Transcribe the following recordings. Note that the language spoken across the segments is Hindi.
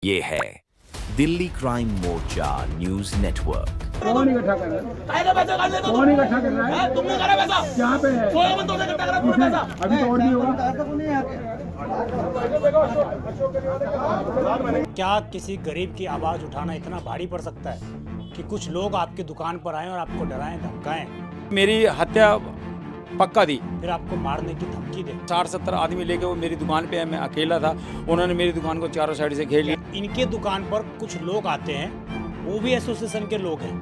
ये है दिल्ली क्राइम मोर्चा न्यूज नेटवर्क। कौन इकट्ठा कर रहा है? कौन इकट्ठा कर रहा है? तुमने करा पैसा यहाँ पे है पूरा पैसा अभी तो और भी होगा। क्या किसी गरीब की आवाज़ उठाना इतना भारी पड़ सकता है कि कुछ लोग आपकी दुकान पर आएं और आपको डराएं धमकाएं, मेरी हत्या पक्का दी। फिर आपको मारने की धमकी दें? 60-70 आदमी लेके वो मेरी दुकान पे है, मैं अकेला था। उन्होंने मेरी दुकान को चारों साइड से घेर लिया। इनके दुकान पर कुछ लोग आते हैं, वो भी एसोसिएशन के लोग हैं,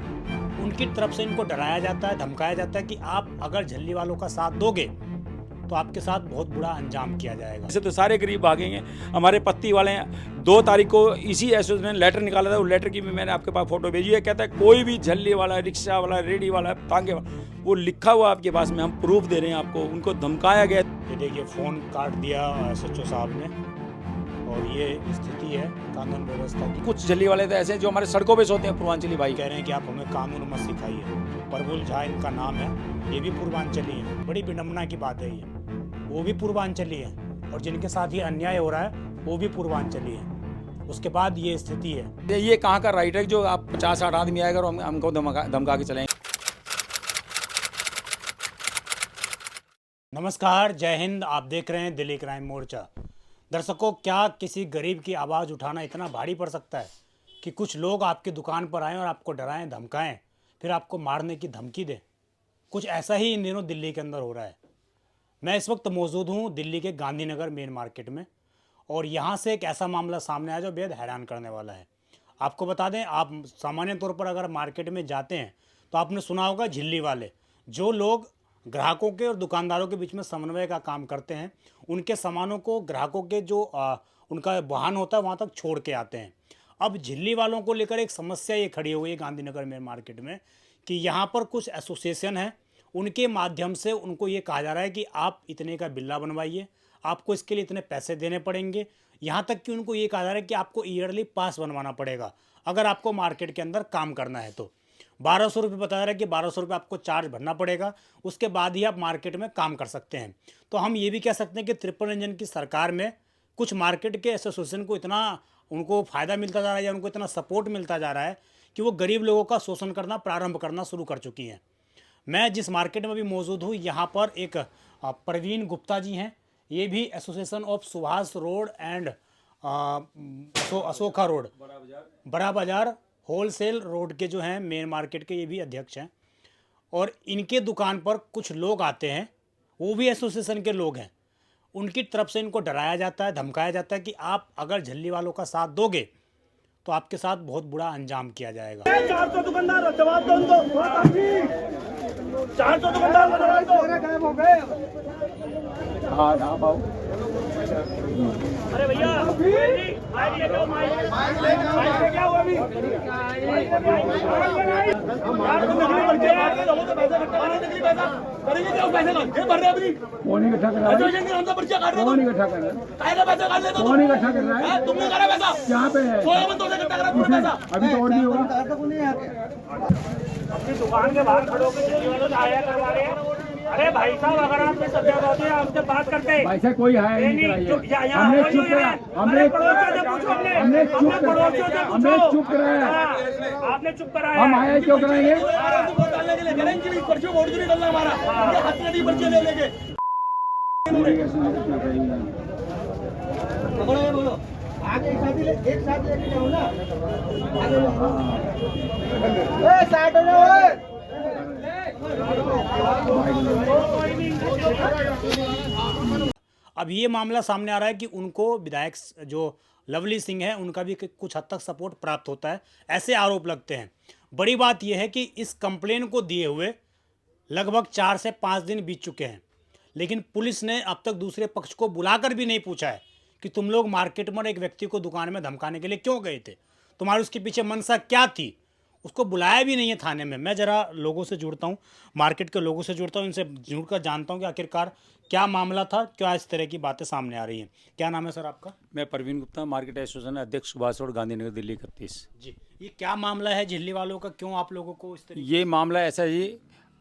उनकी तरफ से इनको डराया जाता है, धमकाया जाता है कि आप अगर झल्ली वालों का साथ दोगे तो आपके साथ बहुत बुरा अंजाम किया जाएगा। ऐसे तो सारे गरीब भागेंगे। हमारे पत्ती वाले हैं, 2 तारीख को इसी एसोसिएशन ने लेटर निकाला था। वो लेटर की भी मैंने आपके पास फोटो भेजी है। कहता है कोई भी झल्ली वाला, रिक्शा वाला, रेडी वाला, तांगे वाला, वो लिखा हुआ आपके पास में, हम प्रूफ दे रहे हैं आपको। उनको धमकाया गया। ये देखिए फ़ोन काट दिया एसएचओ साहब ने, और ये स्थिति है कानून व्यवस्था की। कुछ झल्ली वाले तो ऐसे हैं जो हमारे सड़कों पे सोते हैं। पूर्वांचली भाई कह रहे हैं कि आप हमें कानून मत सिखाइए। प्रफुल्ल झा इनका नाम है, ये भी पूर्वांचली है। बड़ी विडम्बना की बात है, ये वो भी पूर्वांचली है और जिनके साथ ये अन्याय हो रहा है वो भी पूर्वांचली है। उसके बाद ये स्थिति है। ये कहाँ का राइट है जो आप 50-60 आदमी आएगा और हमको धमका के चलेंगे। नमस्कार, जय हिंद। आप देख रहे हैं दिल्ली क्राइम मोर्चा। दर्शकों, क्या किसी गरीब की आवाज़ उठाना इतना भारी पड़ सकता है कि कुछ लोग आपकी दुकान पर आएं और आपको डराएं धमकाएं, फिर आपको मारने की धमकी दें? कुछ ऐसा ही इन दिनों दिल्ली के अंदर हो रहा है। मैं इस वक्त मौजूद हूँ दिल्ली के गांधीनगर मेन मार्केट में, और यहाँ से एक ऐसा मामला सामने आया जो बेहद हैरान करने वाला है। आपको बता दें, आप सामान्य तौर पर अगर मार्केट में जाते हैं तो आपने सुना होगा झिल्ली वाले, जो लोग ग्राहकों के और दुकानदारों के बीच में समन्वय का काम करते हैं, उनके सामानों को ग्राहकों के जो उनका वाहन होता है वहाँ तक छोड़ के आते हैं। अब झिल्ली वालों को लेकर एक समस्या ये खड़ी हो गई है गांधीनगर मेन मार्केट में कि यहाँ पर कुछ एसोसिएशन है, उनके माध्यम से उनको ये कहा जा रहा है कि आप इतने का बिल्ला बनवाइए, आपको इसके लिए इतने पैसे देने पड़ेंगे। यहाँ तक कि उनको ये कहा जा रहा है कि आपको ईयरली पास बनवाना पड़ेगा अगर आपको मार्केट के अंदर काम करना है। तो 1200 रुपये बताया जा रहा है कि 1200 रुपये आपको चार्ज भरना पड़ेगा, उसके बाद ही आप मार्केट में काम कर सकते हैं। तो हम ये भी कह सकते हैं कि ट्रिपल इंजन की सरकार में कुछ मार्केट के एसोसिएशन को इतना उनको फ़ायदा मिलता जा रहा है या उनको इतना सपोर्ट मिलता जा रहा है कि वो गरीब लोगों का शोषण करना प्रारंभ करना शुरू कर चुकी हैं। मैं जिस मार्केट में भी मौजूद हूँ, यहाँ पर एक प्रवीण गुप्ता जी हैं। ये भी association of Subhash road and Ashoka road, बड़ा बाजार होलसेल रोड के जो हैं मेन मार्केट के, ये भी अध्यक्ष हैं। और इनके दुकान पर कुछ लोग आते हैं, वो भी एसोसिएशन के लोग हैं, उनकी तरफ से इनको डराया जाता है, धमकाया जाता है कि आप अगर झल्ली वालों का साथ दोगे तो आपके साथ बहुत बुरा अंजाम किया जाएगा। 400 दुकानदार जवाब दो उनको। 400 दुकानदार को जवाब दो। गायब हो गए। हाँ पाओ। अरे भैया क्या हुआ अभी? कौन इकट्ठा कर रहा है? कौन इकट्ठा कर रहा है? कौन इकट्ठा कर रहा है? तुमने करा पैसा यहाँ पे है पूरा पैसा अभी तो और भी होगा। अपनी दुकान के बाहर खड़े होकर झिल्ली वालों से आया करवा रहे हैं। अरे भाई साहब, अगर आपने सभ्य होते हैं आपसे बात करते हैं। भाई साहब कोई है नहीं कराइए। हमने चुप करा। हमने चुप कराया। आपने चुप कराया। हम आए क्यों कराएंगे? आगे एक साथ लेके जाओ ना। साइड हो जाओ। अब ये मामला सामने आ रहा है कि उनको विधायक जो लवली सिंह है उनका भी कुछ हद तक सपोर्ट प्राप्त होता है, ऐसे आरोप लगते हैं। बड़ी बात यह है कि इस कंप्लेन को दिए हुए लगभग 4 से 5 दिन बीत चुके हैं, लेकिन पुलिस ने अब तक दूसरे पक्ष को बुलाकर भी नहीं पूछा है कि तुम लोग मार्केट में एक व्यक्ति को दुकान में धमकाने के लिए क्यों गए थे, तुम्हारी उसके पीछे मंशा क्या थी। उसको बुलाया भी नहीं है थाने में। मैं ज़रा लोगों से जुड़ता हूँ, मार्केट के लोगों से जुड़ता हूँ, इनसे जुड़कर जानता हूँ कि आखिरकार क्या मामला था, क्या इस तरह की बातें सामने आ रही हैं। क्या नाम है सर आपका? मैं प्रवीण गुप्ता, मार्केट एसोसिएशन अध्यक्ष, सुभाष रोड, गांधीनगर, दिल्ली 31। जी, ये क्या मामला है झिल्ली वालों का, क्यों आप लोगों को इस तरह? ये मामला ऐसा है जी,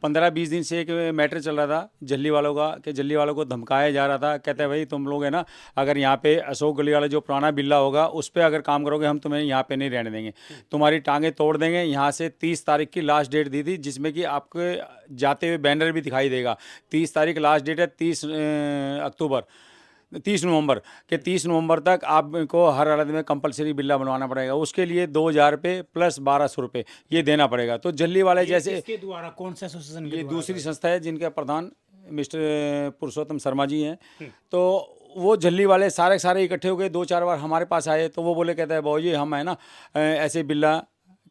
15-20 दिन से एक मैटर चल रहा था जल्ली वालों का, कि जल्ली वालों को धमकाया जा रहा था। कहते हैं भाई तुम लोग है ना, अगर यहाँ पे अशोक गली वाला जो पुराना बिल्ला होगा उस पर अगर काम करोगे हम तुम्हें यहाँ पे नहीं रहने देंगे, तुम्हारी टांगें तोड़ देंगे। यहाँ से 30 तारीख की लास्ट डेट दी थी, जिसमें कि आपके जाते हुए बैनर भी दिखाई देगा। 30 तारीख लास्ट डेट है, 30 नवंबर के 30 नवंबर तक आपको हर हालत में कंपलसरी बिल्ला बनवाना पड़ेगा। उसके लिए 2000 रुपये प्लस 1200 रुपये ये देना पड़ेगा। तो जल्ली वाले जैसे इसके द्वारा कौन सा एसोसिएशन? ये दूसरी संस्था है जिनके प्रधान मिस्टर पुरुषोत्तम शर्मा जी हैं। तो वो जल्ली वाले सारे इकट्ठे हो गए, 2-4 बार हमारे पास आए। तो वो बोले, कहते हैं बाबू जी हम है ना ऐसे बिल्ला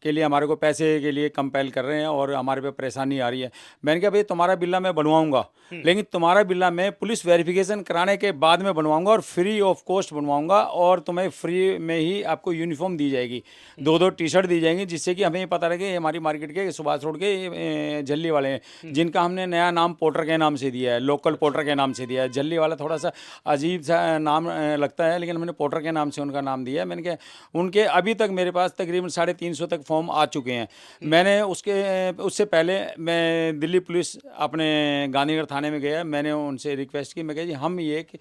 के लिए हमारे को पैसे के लिए कंपेल कर रहे हैं और हमारे पे परेशानी आ रही है। मैंने कहा भाई तुम्हारा बिल्ला मैं बनवाऊंगा, लेकिन तुम्हारा बिल्ला मैं पुलिस वेरिफिकेशन कराने के बाद में बनवाऊंगा और फ्री ऑफ कॉस्ट बनवाऊंगा, और तुम्हें फ्री में ही आपको यूनिफॉर्म दी जाएगी, 2-2 टी-शर्ट दी जाएंगी, जिससे कि हमें ये पता लगे हमारी मार्केट के सुभाष रोड के जल्ली वाले हैं, जिनका हमने नया नाम पोर्टर के नाम से दिया है, लोकल पोर्टर के नाम से दिया है। जल्ली वाला थोड़ा सा अजीब सा नाम लगता है, लेकिन हमने पोर्टर के नाम से उनका नाम दिया है। मैंने कहा उनके अभी तक मेरे पास तकरीबन 350 तक फॉर्म आ चुके हैं। मैंने उससे पहले मैं दिल्ली पुलिस अपने गांधीनगर थाने में गया, मैंने उनसे रिक्वेस्ट की, मैं कहा जी हम ये कि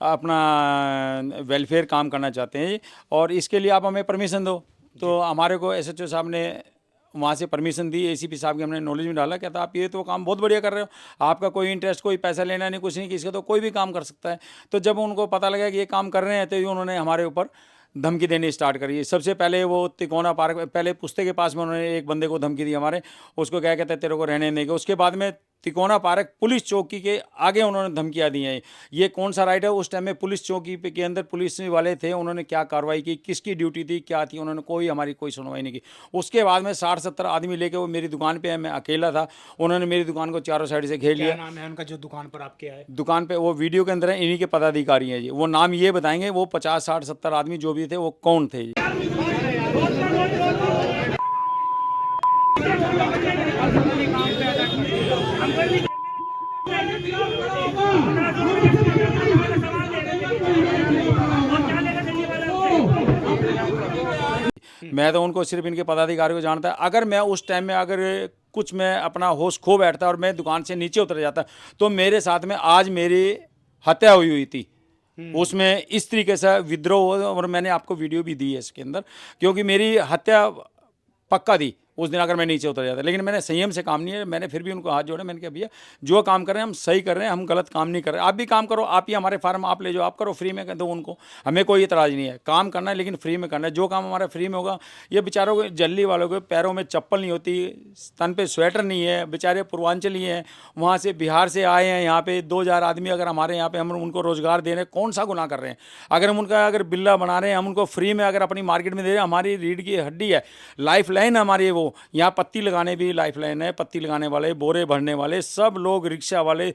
अपना वेलफेयर काम करना चाहते हैं और इसके लिए आप हमें परमिशन दो। तो हमारे को एसएचओ साहब ने वहाँ से परमिशन दी, एसीपी साहब के हमने नॉलेज में डाला। कहता आप ये तो काम बहुत बढ़िया कर रहे हो, आपका कोई इंटरेस्ट, कोई पैसा लेना नहीं, कुछ नहीं, किसी का तो कोई भी काम कर सकता है। तो जब उनको पता लगा कि ये काम कर रहे हैं तो उन्होंने हमारे ऊपर धमकी देनी स्टार्ट करी। सबसे पहले वो तिकोना पार्क, पहले पुस्ते के पास में उन्होंने एक बंदे को धमकी दी हमारे, उसको क्या कहते हैं तेरे को रहने देंगे। उसके बाद में तिकोना पार्क पुलिस चौकी के आगे उन्होंने धमकियाँ दी हैं। ये कौन सा राइट है? उस टाइम में पुलिस चौकी पे के अंदर पुलिस वाले थे, उन्होंने क्या कार्रवाई की, किसकी ड्यूटी थी, क्या थी, उन्होंने हमारी कोई सुनवाई नहीं की। उसके बाद में 60-70 आदमी लेके वो मेरी दुकान पे, मैं अकेला था, उन्होंने मेरी दुकान को चारों साइड से घेर लिया। क्या नाम है उनका जो दुकान पर आपके आए? दुकान पे वो वीडियो के अंदर है, इन्हीं के पदाधिकारी हैं जी। वो नाम ये बताएंगे, वो 50-60-70 आदमी जो भी थे वो कौन थे जी। मैं तो उनको सिर्फ इनके पदाधिकारी को जानता है। अगर मैं उस टाइम में अगर कुछ मैं अपना होश खो बैठता और मैं दुकान से नीचे उतर जाता तो मेरे साथ में आज मेरी हत्या हुई थी। उसमें इस तरीके से विद्रोह, और मैंने आपको वीडियो भी दी है इसके अंदर, क्योंकि मेरी हत्या पक्का थी उस दिन अगर मैं नीचे उतर जाता। लेकिन मैंने संयम से काम नहीं है, मैंने फिर भी उनको हाथ जोड़े, मैंने कहा भैया जो काम कर रहे हैं हम सही कर रहे हैं, हम गलत काम नहीं कर रहे, आप भी काम करो, आप ही हमारे फार्म आप ले जाओ, आप करो, फ्री में दो उनको, हमें कोई इतराज़ नहीं है, काम करना है लेकिन फ्री में करना है। जो काम हमारा फ्री में होगा, ये बेचारों को, जल्ली वालों के पैरों में चप्पल नहीं होती, तन पे स्वेटर नहीं है, बेचारे पूर्वांचली हैं, वहाँ से बिहार से आए हैं यहाँ पे 2000 आदमी, अगर हमारे यहाँ पे हम उनको रोज़गार दे रहे हैं, कौन सा गुनाह कर रहे हैं? अगर हम उनका अगर बिल्ला बना रहे हैं, हम उनको फ्री में अगर अपनी मार्केट में दे रहे हैं, हमारी रीढ़ की हड्डी है, लाइफ लाइन हमारी, वो यहाँ पत्ती लगाने भी लाइफ लाइन है, पत्ती लगाने वाले, बोरे भरने वाले, सब लोग, रिक्शा वाले,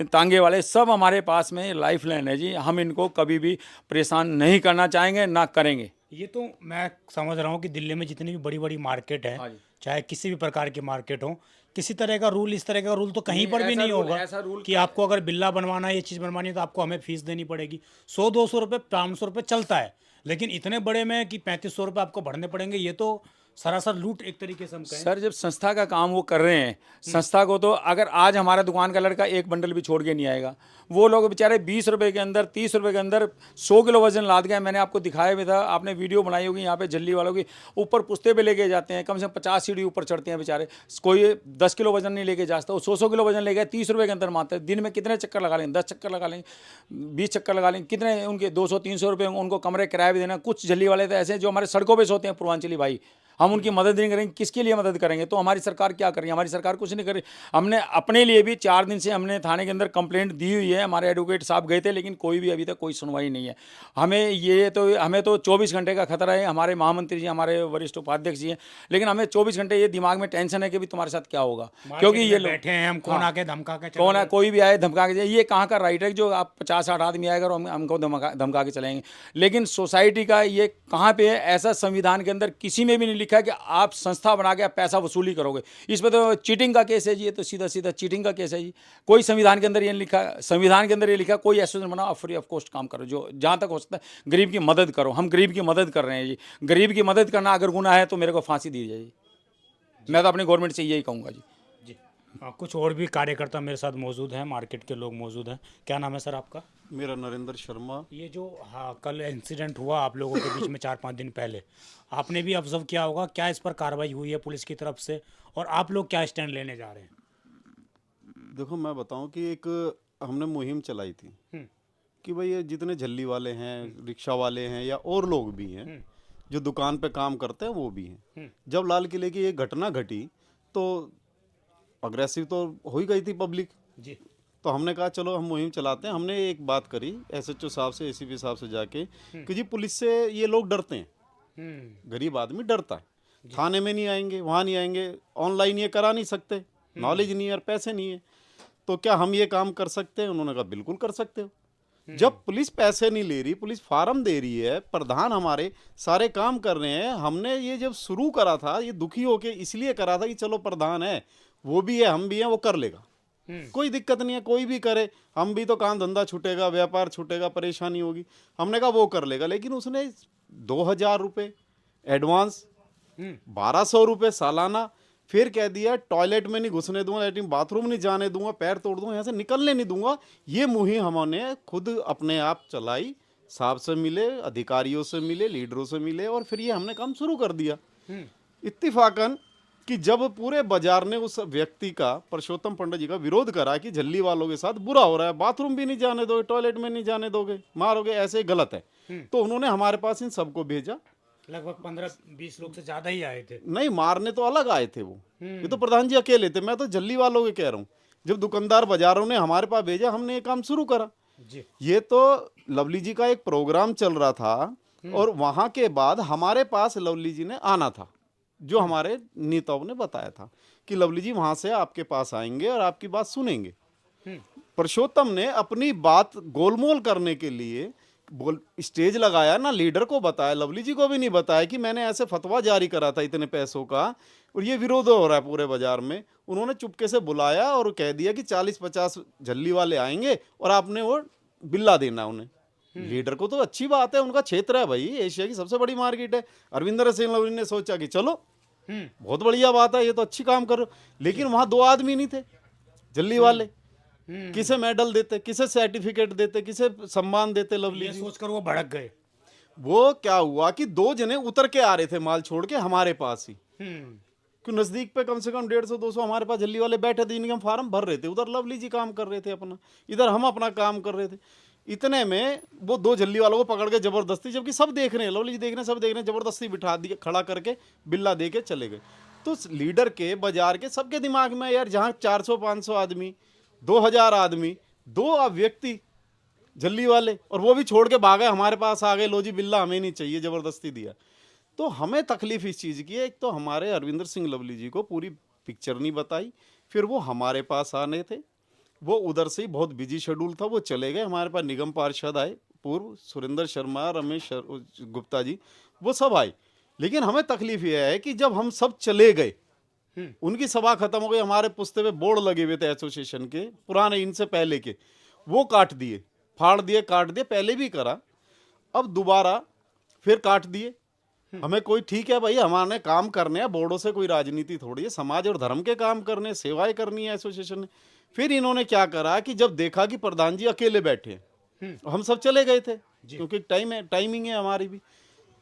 तांगे वाले, सब हमारे पास में लाइफ लाइन है जी। हम इनको कभी भी परेशान नहीं करना चाहेंगे, ना करेंगे। ये तो मैं समझ रहा हूँ कि दिल्ली में जितनी भी बड़ी बड़ी मार्केट है, चाहे किसी भी प्रकार की मार्केट हो, किसी तरह का रूल, इस तरह का रूल तो कहीं पर भी नहीं होगा कि आपको अगर बिल्ला बनवाना है, ये चीज़ बनवानी है तो आपको हमें फीस देनी पड़ेगी। 100-200 रुपये, 500 रुपये चलता है, लेकिन इतने बड़े में कि 3500 रुपये आपको भरने पड़ेंगे, ये तो सरासर लूट एक तरीके से हम कहें। सर जब संस्था का काम वो कर रहे हैं, संस्था को तो अगर आज हमारा दुकान का लड़का एक बंडल भी छोड़ के नहीं आएगा, वो लोग बेचारे 20 रुपये के अंदर, 30 रुपये के अंदर 100 किलो वजन लाद गए। मैंने आपको दिखाया भी था, आपने वीडियो बनाई होगी, यहाँ पे जल्ली वालों की ऊपर पुस्ते पे लेके जाते हैं, कम से कम 50 सीढ़ी ऊपर चढ़ते हैं बेचारे, कोई 10 किलो वजन नहीं लेके जाता, वो 100 किलो वजन ले गए, 30 रुपये के अंदर मारते हैं। दिन में कितने चक्कर लगा लेंगे? 10 चक्कर लगा लेंगे, 20 चक्कर लगा लेंगे, कितने उनके 200-300 रुपये उनको कमरे किराया भी देना। कुछ जल्ली वाले तो ऐसे हैं जो हमारे सड़कों पर सोते हैं, पूर्वांचली भाई, हम उनकी मदद नहीं करेंगे, किसके लिए मदद करेंगे? तो हमारी सरकार क्या कर रही है? हमारी सरकार कुछ नहीं कर रही। हमने अपने लिए भी 4 दिन से हमने थाने के अंदर कंप्लेंट दी हुई है, हमारे एडवोकेट साहब गए थे, लेकिन कोई भी अभी तक कोई सुनवाई नहीं है। हमें तो 24 घंटे का खतरा है। हमारे महामंत्री जी, हमारे वरिष्ठ उपाध्यक्ष जी हैं, लेकिन हमें 24 घंटे ये दिमाग में टेंशन है कि भी तुम्हारे साथ क्या होगा, क्योंकि ये लोग बैठे हैं, हम कौन आके धमका के, कौन है, कोई भी आए धमका के जाए, ये कहाँ का राइट है जो आप 50-60 आदमी आएगा और हमको धमका के चलेंगे? लेकिन सोसाइटी का ये कहाँ पे है? ऐसा संविधान के अंदर किसी में भी नहीं लिखा है कि आप संस्था बना के आप पैसा वसूली करोगे। इस पर तो चीटिंग का केस है जी, ये तो सीधा सीधा चीटिंग का केस है जी। कोई संविधान के अंदर ये लिखा, संविधान के अंदर ये लिखा कोई एसोसिएशन बनाओ, आप फ्री ऑफ कॉस्ट काम करो, जो जहाँ तक हो सकता है गरीब की मदद करो। हम गरीब की मदद कर रहे हैं जी। गरीब की मदद करना अगर गुनाह है तो मेरे को फांसी दी जाए। मैं तो अपनी गवर्नमेंट से यही कहूँगा जी। कुछ और भी कार्यकर्ता मेरे साथ मौजूद हैं, मार्केट के लोग मौजूद हैं। क्या नाम है सर आपका? मेरा नरेंद्र शर्मा। ये जो कल इंसिडेंट हुआ आप लोगों के बीच में 4-5 दिन पहले, आपने भी ऑब्जर्व किया होगा, क्या इस पर कार्रवाई हुई है पुलिस की तरफ से और आप लोग क्या स्टैंड लेने जा रहे हैं? देखो मैं बताऊं कि एक हमने मुहिम चलाई थी कि भाई ये जितने झल्ली वाले हैं, रिक्शा वाले हैं या और लोग भी हैं जो दुकान पे काम करते हैं वो भी हैं। जब लाल किले की ये घटना घटी तो अग्रेसिव तो हो ही गई थी पब्लिक जी। तो हमने कहा चलो हम मुहिम चलाते हैं। हमने एक बात करी एसएचओ साहब से, एसीपी साहब से जाके कि जी पुलिस से ये लोग डरते हैं, गरीब आदमी डरता है, थाने में नहीं आएंगे, वहाँ नहीं आएंगे, ऑनलाइन ये करा नहीं सकते, नॉलेज नहीं है और पैसे नहीं है, तो क्या हम ये काम कर सकते हैं? उन्होंने कहा बिल्कुल कर सकते हो। जब पुलिस पैसे नहीं ले रही, पुलिस फार्म दे रही है, प्रधान हमारे सारे काम कर रहे हैं। हमने ये जब शुरू करा था ये दुखी होके इसलिए करा था कि चलो प्रधान है, वो भी है, हम भी हैं, वो कर लेगा, कोई दिक्कत नहीं है, कोई भी करे, हम भी तो काम धंधा छूटेगा, व्यापार छूटेगा, परेशानी होगी। हमने कहा वो कर लेगा, लेकिन उसने 2000 रुपये एडवांस, 1200 रुपये सालाना, फिर कह दिया टॉयलेट में नहीं घुसने दूंगा, लैट्रिन बाथरूम नहीं जाने दूंगा, पैर तोड़ दूंगा, यहाँ से निकलने नहीं दूंगा। ये मुहिम हमने खुद अपने आप चलाई, साहब से मिले, अधिकारियों से मिले, लीडरों से मिले और फिर ये हमने काम शुरू कर दिया। इत्तिफाकन कि जब पूरे बाजार ने उस व्यक्ति का, परसोत्तम पंडित जी का विरोध करा कि झल्ली वालों के साथ बुरा हो रहा है, बाथरूम भी नहीं जाने दोगे, टॉयलेट में नहीं जाने दोगे, मारोगे, ऐसे गलत है, तो उन्होंने हमारे पास इन सबको भेजा। लगभग 15-20 लोग से ज्यादा ही आए थे। नहीं, मारने तो अलग आए थे वो, ये तो प्रधान जी अकेले थे, मैं तो झल्ली वालों के कह रहा हूँ। जब दुकानदार बाजारों ने हमारे पास भेजा, हमने ये काम शुरू करा जी। ये तो लवली जी का एक प्रोग्राम चल रहा था और वहां के बाद हमारे पास लवली जी ने आना था, जो हमारे नेताओं ने बताया था कि लवली जी वहां से आपके पास आएंगे और आपकी बात सुनेंगे। परसोत्तम ने अपनी बात गोलमोल करने के लिए स्टेज लगाया ना, लीडर को बताया, लवली जी को भी नहीं बताया कि मैंने ऐसे फतवा जारी करा था इतने पैसों का और ये विरोध हो रहा है पूरे बाजार में। उन्होंने चुपके से बुलाया और कह दिया कि 40-50 झल्ली वाले आएंगे और आपने वो बिल्ला देना उन्हें। लीडर को तो अच्छी बात है, उनका क्षेत्र है भाई, एशिया की सबसे बड़ी मार्केट है। अरविंदर सिंह लवली ने सोचा कि चलो बहुत बढ़िया बात है, ये तो अच्छी काम करो, लेकिन वहां 2 आदमी नहीं थे झल्ली वाले। किसे मेडल देते, किसे सर्टिफिकेट देते, किसे सम्मान देते लवली जी? सोचकर वो भड़क गए। वो क्या हुआ कि 2 जने उतर के आ रहे थे माल छोड़ के हमारे पास ही, क्यों नजदीक पे कम से कम 150-200 हमारे पास झल्ली वाले बैठे थे, जिनके हम फार्म भर रहे थे। उधर लवली जी काम कर रहे थे अपना, इधर हम अपना काम कर रहे थे। इतने में वो 2 झल्ली वालों को पकड़ के जबरदस्ती, जबकि सब देख रहे हैं, लवली जी देख रहे हैं, सब देख रहे हैं, जबरदस्ती बिठा दिए, खड़ा करके बिल्ला दे के चले गए। तो लीडर के, बाजार के, सबके दिमाग में यार जहाँ 400-500 आदमी, 2000 आदमी, 2 व्यक्ति झल्ली वाले, और वो भी छोड़ के भागे, हमारे पास आ गए, लो जी बिल्ला हमें नहीं चाहिए, जबरदस्ती दिया। तो हमें तकलीफ इस चीज़ की है, एक तो हमारे अरविंदर सिंह लवली जी को पूरी पिक्चर नहीं बताई, फिर वो हमारे पास आने थे, वो उधर से ही बहुत बिजी शेड्यूल था, वो चले गए। हमारे पास निगम पार्षद आए पूर्व, सुरेंद्र शर्मा, रमेश गुप्ता जी, वो सब आए। लेकिन हमें तकलीफ ये है कि जब हम सब चले गए, उनकी सभा खत्म हो गई, हमारे पुस्ते पे बोर्ड लगे हुए थे एसोसिएशन के पुराने, इनसे पहले के, वो काट दिए, फाड़ दिए, काट दिए, पहले भी करा, अब दोबारा फिर काट दिए। हमें कोई, ठीक है भाई, हमारे काम करने हैं, बोर्डों से कोई राजनीति थोड़ी है, समाज और धर्म के काम करने, सेवाएं करनी है एसोसिएशन ने। फिर इन्होंने क्या करा कि जब देखा कि प्रधान जी अकेले बैठे हैं, हम सब चले गए थे क्योंकि टाइमिंग है हमारी भी,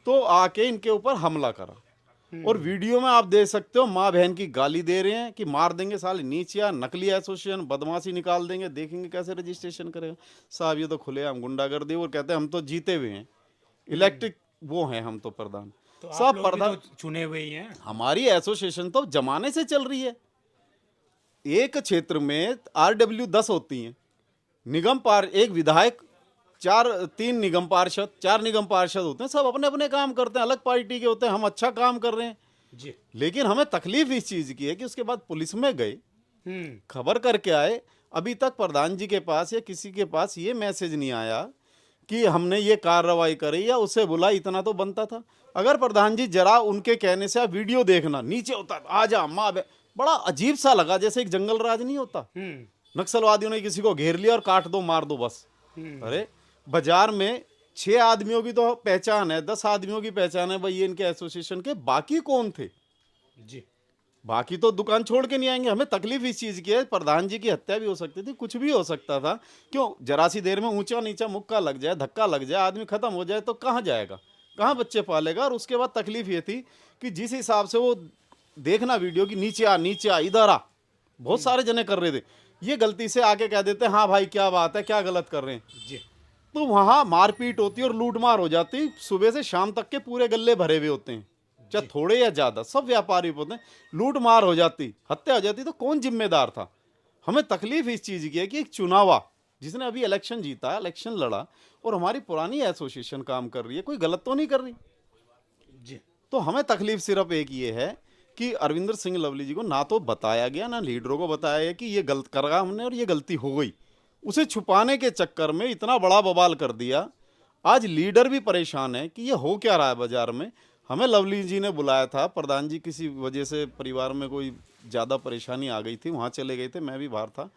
तो आके इनके ऊपर हमला करा। और वीडियो में आप देख सकते हो, माँ बहन की गाली दे रहे हैं कि मार देंगे साले नीचिया, नकली एसोसिएशन, बदमाशी निकाल देंगे, देखेंगे कैसे रजिस्ट्रेशन करेगा। साहब ये तो खुलेआम गुंडागर्दी, और कहते हैं हम तो जीते हुए हैं, इलेक्ट्रिक वो हैं हम तो प्रधान। तो सब प्रधान तो चुने हुए ही हैं। हमारी एसोसिएशन तो जमाने से चल रही है। एक क्षेत्र में RW 10 होती हैं, निगम एक विधायक, 3 निगम पार्षद, 4 निगम पार्षद होते हैं, सब अपने अपने काम करते हैं, अलग पार्टी के होते हैं। हम अच्छा काम कर रहे हैं जी, लेकिन हमें तकलीफ इस चीज की है कि उसके बाद पुलिस में गए, खबर करके आए, अभी तक प्रधान जी के पास या किसी के पास ये मैसेज नहीं आया कि हमने ये कार्रवाई करी या उसे बुला। इतना तो बनता था, अगर प्रधान जी जरा उनके कहने से आप वीडियो देखना, नीचे होता आजा माँ, बड़ा अजीब सा लगा, जैसे एक जंगल राज नहीं होता, नक्सलवादियों ने किसी को घेर लिया और काट दो, मार दो बस। अरे बाजार में 6 आदमियों की तो पहचान है, 10 आदमियों की पहचान है भाई, ये इनके एसोसिएशन के, बाकी कौन थे जी। बाकी तो दुकान छोड़ के नहीं आएंगे। हमें तकलीफ इस चीज़ की है, प्रधान जी की हत्या भी हो सकती थी, कुछ भी हो सकता था। क्यों जरा सी देर में ऊंचा नीचा मुक्का लग जाए, धक्का लग जाए, आदमी खत्म हो जाए तो कहाँ जाएगा, कहाँ बच्चे पालेगा। और उसके बाद तकलीफ ये थी कि जिस हिसाब से वो देखना वीडियो की नीचे आ इधर आ, बहुत सारे जने कर रहे थे, ये गलती से आके कह देते हाँ भाई क्या बात है, क्या गलत कर रहे हैं, तो वहाँ मारपीट होती और लूटमार हो जाती। सुबह से शाम तक के पूरे गल्ले भरे हुए होते हैं, चाहे थोड़े या ज्यादा, सब व्यापारी होते हैं, लूट मार हो जाती, हत्या हो जाती, तो कौन जिम्मेदार था। हमें तकलीफ इस चीज की है कि एक चुनावा जिसने अभी इलेक्शन जीता, इलेक्शन लड़ा, और हमारी पुरानी एसोसिएशन काम कर रही है, कोई गलत तो नहीं कर रही जी। तो हमें तकलीफ सिर्फ एक ये है कि अरविंदर सिंह लवली जी को ना तो बताया गया, ना लीडरों को बताया गया कि ये गलत करा हमने और ये गलती हो गई। उसे छुपाने के चक्कर में इतना बड़ा बवाल कर दिया। आज लीडर भी परेशान है कि ये हो क्या रहा है बाजार में। हमें लवली जी ने बुलाया था, प्रधान जी किसी वजह से परिवार में कोई ज़्यादा परेशानी आ गई थी, वहाँ चले गए थे, मैं भी बाहर था,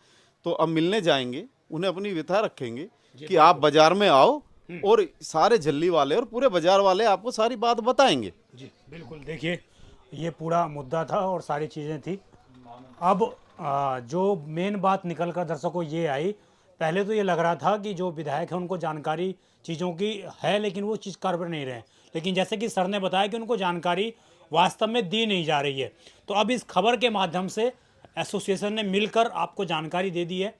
तो अब मिलने जाएंगे, उन्हें अपनी व्यथा रखेंगे कि आप बाजार में आओ और सारे झल्ली वाले और पूरे बाजार वाले आपको सारी बात बताएंगे। जी बिल्कुल, देखिए ये पूरा मुद्दा था और सारी चीज़ें थी। अब जो मेन बात निकल कर दर्शकों ये आई, पहले तो ये लग रहा था कि जो विधायक हैं उनको जानकारी चीज़ों की है, लेकिन वो चीज़ कर नहीं रहे हैं। लेकिन जैसे कि सर ने बताया कि उनको जानकारी वास्तव में दी नहीं जा रही है, तो अब इस खबर के माध्यम से एसोसिएशन ने मिलकर आपको जानकारी दे दी है।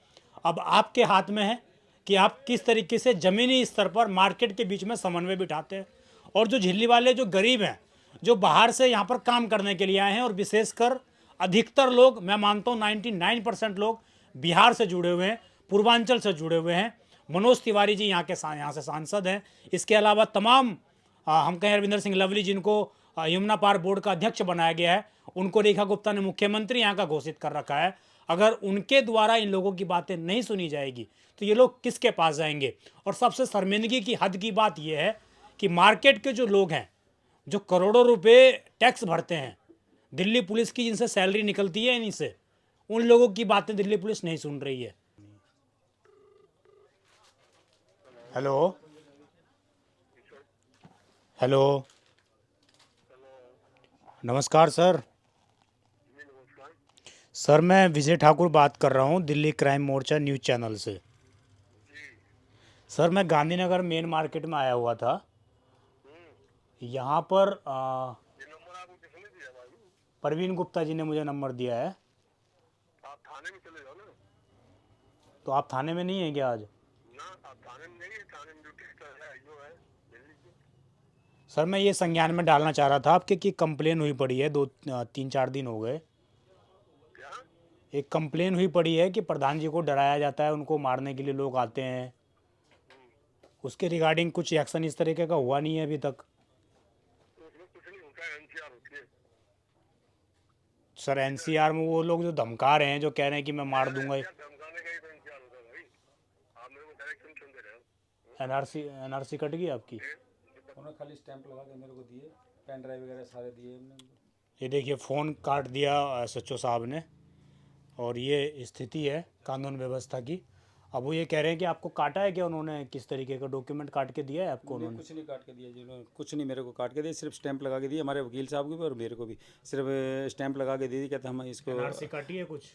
अब आपके हाथ में है कि आप किस तरीके से ज़मीनी स्तर पर मार्केट के बीच में समन्वय बिठाते हैं। और जो झिल्ली वाले जो गरीब हैं, जो बाहर से यहाँ पर काम करने के लिए आए हैं, और विशेषकर अधिकतर लोग, मैं मानता हूँ 99% लोग बिहार से जुड़े हुए हैं, पूर्वांचल से जुड़े हुए हैं। मनोज तिवारी जी यहाँ से सांसद हैं। इसके अलावा तमाम हम कहें अरविंदर सिंह लवली जिनको यमुना पार बोर्ड का अध्यक्ष बनाया गया है, उनको रेखा गुप्ता ने मुख्यमंत्री यहाँ का घोषित कर रखा है। अगर उनके द्वारा इन लोगों की बातें नहीं सुनी जाएगी तो ये लोग किसके पास जाएंगे। और सबसे शर्मिंदगी की हद की बात यह है कि मार्केट के जो लोग हैं, जो करोड़ों रुपए टैक्स भरते हैं, दिल्ली पुलिस की जिनसे सैलरी निकलती है इन्हीं से, उन लोगों की बातें दिल्ली पुलिस नहीं सुन रही है। हेलो हेलो, नमस्कार सर। सर मैं विजय ठाकुर बात कर रहा हूँ दिल्ली क्राइम मोर्चा न्यूज़ चैनल से। सर मैं गांधीनगर मेन मार्केट में आया हुआ था। यहाँ पर परवीन गुप्ता जी ने मुझे नंबर दिया है। आप थाने में चले जाओ ना। तो आप थाने में नहीं हैं क्या आज? ना, आप थाने में नहीं है, थाने में ड्यूटी है, जो है दिल्ली की। सर मैं ये संज्ञान में डालना चाह रहा था आपके कि कंप्लेन हुई पड़ी है, 3-4 दिन हो गए। क्या? एक कंप्लेन हुई पड़ी है कि प्रधान जी को डराया जाता है, उनको मारने के लिए लोग आते हैं। उसके रिगार्डिंग कुछ एक्शन इस तरीके का हुआ नहीं है अभी तक। उसमें कुछ नहीं होता है, एनसीआर होती है। सर एनसीआर में वो लोग जो धमका रहे हैं, जो कह रहे हैं कि मैं मार दूंगा, धमकाने का ही तो एनसीआर होता है भाई। आप मेरे को डायरेक्शन क्यों दे रहे हो? एनआरसी कट गई आपकी। उन्होंने खाली स्टैंप लगा के मेरे को दिए, पेन ड्राइव वगैरह सारे दिए हमने। ये देखिए फ़ोन काट दिया एसएचओ साहब ने, और ये स्थिति है कानून व्यवस्था की। अब वो ये कह रहे हैं कि आपको काटा है क्या उन्होंने, किस तरीके का डॉक्यूमेंट काट के दिया है आपको उन्होंने? कुछ नहीं काट के दिया जी, उन्होंने कुछ नहीं मेरे को काट के दिया, सिर्फ स्टैंप लगा के दिए। हमारे वकील साहब को भी और मेरे को भी सिर्फ स्टैंप लगा के दी। कहते हम इसको एनआरसी काटी है कुछ?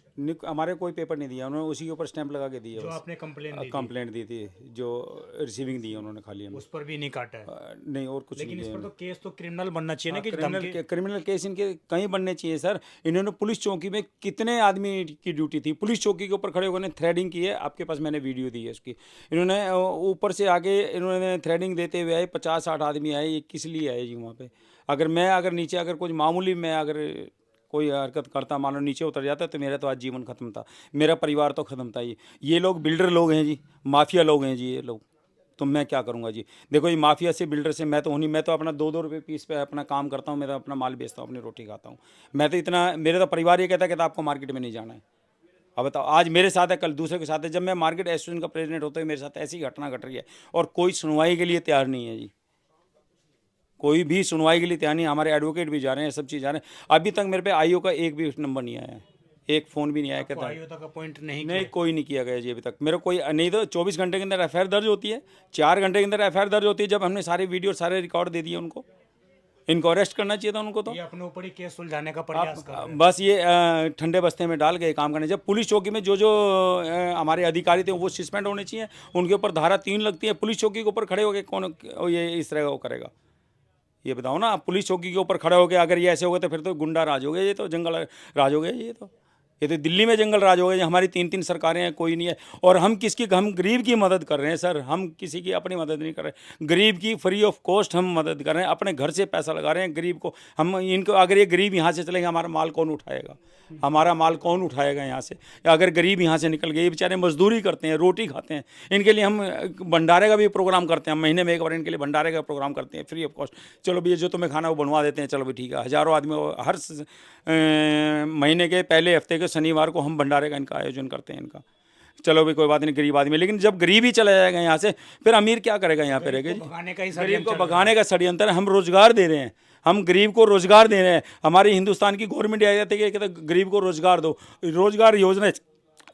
हमारे कोई पेपर नहीं दिया उन्होंने, उसी के ऊपर स्टैंप लगा के दिया। जो आपने कंप्लेंट दी थी, जो रिसीविंग दी उन्होंने खाली हमें, उस पर भी नहीं काटा है? नहीं और कुछ लेकिन नहीं इस दिया। पर तो केस तो क्रिमिनल बनना चाहिए ना, कि क्रिमिनल केस इनके कहीं बनने चाहिए सर। इन्होंने पुलिस चौकी में कितने आदमी की ड्यूटी थी, पुलिस चौकी के ऊपर खड़े होकर थ्रेडिंग की है। आपके पास मैंने वीडियो दी है उसकी। इन्होंने ऊपर से आगे इन्होंने थ्रेडिंग देते हुए आए, 50-60 आदमी आए। ये किस लिए आए जी वहाँ पे? अगर नीचे अगर कुछ मामूली मैं अगर कोई हरकत करता, मानो नीचे उतर जाता, तो मेरा तो आज जीवन खत्म था, मेरा परिवार तो खत्म था। ये लोग बिल्डर लोग हैं जी, माफिया लोग हैं जी ये लोग। तो मैं क्या करूँगा जी? देखो ये माफिया से, बिल्डर से मैं तो नहीं, मैं तो अपना 2-2 रुपये पीस पे अपना काम करता हूँ, मैं तो अपना माल बेचता हूँ, अपनी रोटी खाता हूँ। मैं तो इतना, मेरे तो परिवार ये कहता है कि आपको मार्केट में नहीं जाना है। अब बताओ, आज मेरे साथ है, कल दूसरे के साथ है। जब मैं मार्केट एसोसिएशन का प्रेसिडेंट होता है, मेरे साथ ऐसी घटना घट रही है और कोई सुनवाई के लिए तैयार नहीं है जी। कोई भी सुनवाई के लिए तैयार नहीं। हमारे एडवोकेट भी जा रहे हैं, सब चीज़ जा रहे हैं। अभी तक मेरे पे आईओ का एक भी नंबर नहीं आया है, एक फ़ोन भी नहीं आया। कहता आईओ तक अपॉइंट नहीं, कोई नहीं किया गया जी अभी तक। मेरे कोई नहीं, तो 24 घंटे के अंदर एफआईआर दर्ज होती है, 4 घंटे के अंदर एफआईआर दर्ज होती है। जब हमने सारे वीडियो सारे रिकॉर्ड दे दिए उनको, इनको अरेस्ट करना चाहिए था उनको। तो ये अपने ऊपर ही केस सुलझाने का प्रयास कर रहे हैं। बस ये ठंडे बस्ते में डाल के काम करने। जब पुलिस चौकी में जो हमारे अधिकारी थे वो सस्पेंड होने चाहिए, उनके ऊपर धारा 3 लगती है। पुलिस चौकी के ऊपर खड़े होकर कौन ये इस तरह वो करेगा? ये बताओ ना, आप पुलिस चौकी के ऊपर खड़े हो गए, अगर ये ऐसे हो गए तो फिर तो गुंडा राज हो गया, ये तो जंगल राज हो गया। ये तो दिल्ली में जंगल राज हो गया। हमारी 3-3 सरकारें हैं, कोई नहीं है। और हम गरीब की मदद कर रहे हैं सर, हम किसी की अपनी मदद नहीं कर रहे। गरीब की फ्री ऑफ कॉस्ट हम मदद कर रहे हैं, अपने घर से पैसा लगा रहे हैं गरीब को। हम इनको, अगर ये गरीब यहाँ से चलेंगे, हमारा माल कौन उठाएगा? हमारा माल कौन उठाएगा यहाँ से? अगर गरीब यहाँ से निकल गए, ये बेचारे मजदूरी करते हैं, रोटी खाते हैं, इनके लिए हम भंडारे का भी प्रोग्राम करते हैं। हम महीने में एक बार इनके लिए भंडारे का प्रोग्राम करते हैं फ्री ऑफ कॉस्ट। चलो भैया, जो तुम्हें खाना वो बनवा देते हैं, चलो भी ठीक है। हज़ारों आदमी हर महीने के पहले हफ्ते के शनिवार को हम भंडारे का इनका आयोजन करते हैं इनका। चलो भी कोई बात नहीं, गरीब आदमी। लेकिन जब गरीब ही चला जाएगा यहाँ से, फिर अमीर क्या करेगा? यहाँ पे रहेगा गरीब को भगाने का षड्यंत्र। हम रोजगार दे रहे हैं, हम गरीब को रोजगार दे रहे हैं। हमारी हिंदुस्तान की गवर्नमेंट आ जाती है कि गरीब को रोजगार दो, रोजगार योजना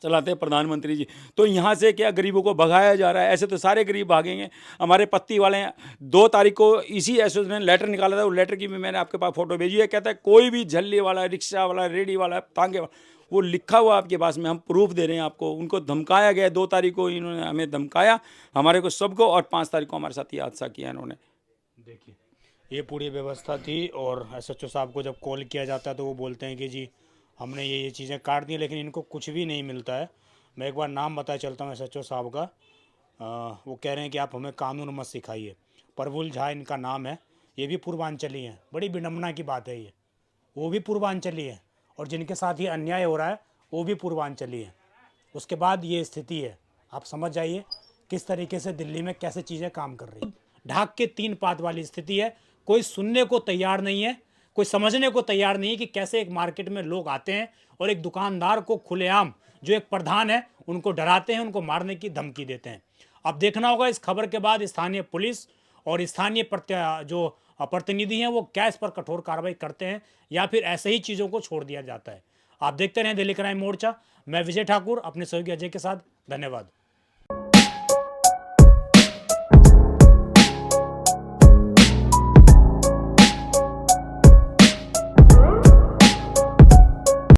चलाते हैं प्रधानमंत्री जी। तो यहाँ से क्या गरीबों को भगाया जा रहा है? ऐसे तो सारे गरीब भागेंगे। हमारे पत्ती वाले 2 तारीख को इसी एसोसिएशन ने लेटर निकाला था, वो लेटर की भी मैंने आपके पास फोटो भेजी है। कहता है कोई भी झल्ली वाला, रिक्शा वाला, रेडी वाला, तांगे वाला, वो लिखा हुआ आपके पास में, हम प्रूफ दे रहे हैं आपको। उनको धमकाया गया, 2 तारीख को इन्होंने हमें धमकाया, हमारे को सबको, और 5 तारीख को हमारे साथ ये हादसा किया इन्होंने। देखिए, ये पूरी व्यवस्था थी। और एसएचओ साहब को जब कॉल किया जाता है तो वो बोलते हैं कि जी हमने ये चीज़ें काट दी, लेकिन इनको कुछ भी नहीं मिलता है। मैं एक बार नाम बताया चलता हूँ एसएचओ साहब का। वो कह रहे हैं कि आप हमें कानून मत सिखाइए। प्रफुल्ल झा इनका नाम है, ये भी पूर्वांचली हैं। बड़ी विडम्बना की बात है, ये वो भी पूर्वांचली है और जिनके साथ ये अन्याय हो रहा है वो भी पूर्वांचली है। उसके बाद ये स्थिति है। आप समझ जाइए किस तरीके से दिल्ली में कैसे चीज़ें काम कर रही हैं। ढाक के 3 पात वाली स्थिति है। कोई सुनने को तैयार नहीं है, कोई समझने को तैयार नहीं है कि कैसे एक मार्केट में लोग आते हैं और एक दुकानदार को खुलेआम, जो एक प्रधान है, उनको डराते हैं, उनको मारने की धमकी देते हैं। अब देखना होगा इस खबर के बाद स्थानीय पुलिस और स्थानीय जो प्रतिनिधि हैं वो क्या इस पर कठोर कार्रवाई करते हैं या फिर ऐसे ही चीज़ों को छोड़ दिया जाता है। आप देखते रहें दिल्ली क्राइम मोर्चा। मैं विजय ठाकुर अपने सहयोगी अजय के साथ। धन्यवाद।